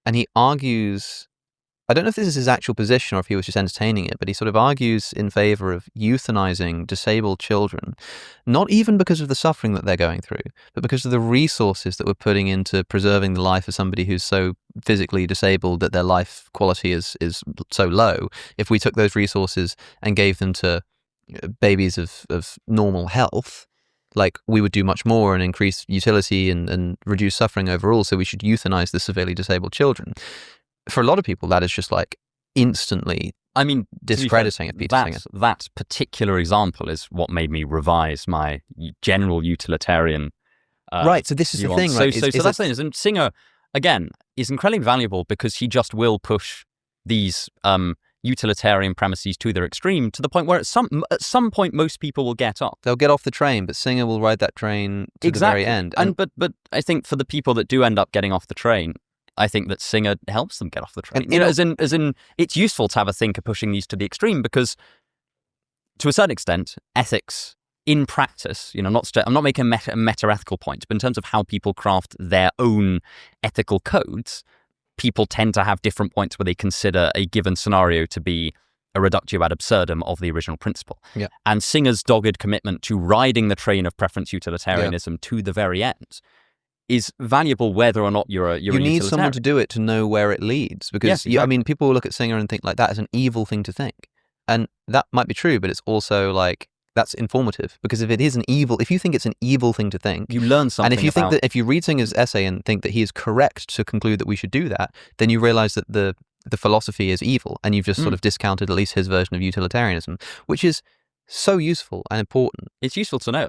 and he argues, I don't know if this is his actual position or if he was just entertaining it, but he sort of argues in favor of euthanizing disabled children, not even because of the suffering that they're going through, but because of the resources that we're putting into preserving the life of somebody who's so physically disabled that their life quality is so low. If we took those resources and gave them to babies of normal health, like, we would do much more and increase utility and reduce suffering overall, so we should euthanize the severely disabled children. For a lot of people, that is just like instantly, I mean, discrediting it. That particular example is what made me revise my general utilitarian right, so this is nuance. The thing, right? So that's the thing. And Singer, again, is incredibly valuable because he just will push these utilitarian premises to their extreme, to the point where at some point most people will get up. They'll get off the train, but Singer will ride that train to the very end. But I think for the people that do end up getting off the train, I think that Singer helps them get off the train. And, as in, it's useful to have a thinker pushing these to the extreme because, to a certain extent, ethics in practice, I'm not making a meta-ethical point, but in terms of how people craft their own ethical codes, people tend to have different points where they consider a given scenario to be a reductio ad absurdum of the original principle. Yeah. And Singer's dogged commitment to riding the train of preference utilitarianism to the very end is valuable whether or not you're a you need someone to do it to know where it leads, because yes, exactly. I mean, people will look at Singer and think like that is an evil thing to think, and that might be true, but it's also like, that's informative, because if you think it's an evil thing to think, you learn something. And if you read Singer's essay and think that he is correct to conclude that we should do that, then you realize that the philosophy is evil, and you've just sort of discounted at least his version of utilitarianism, which is so useful and important. It's useful to know.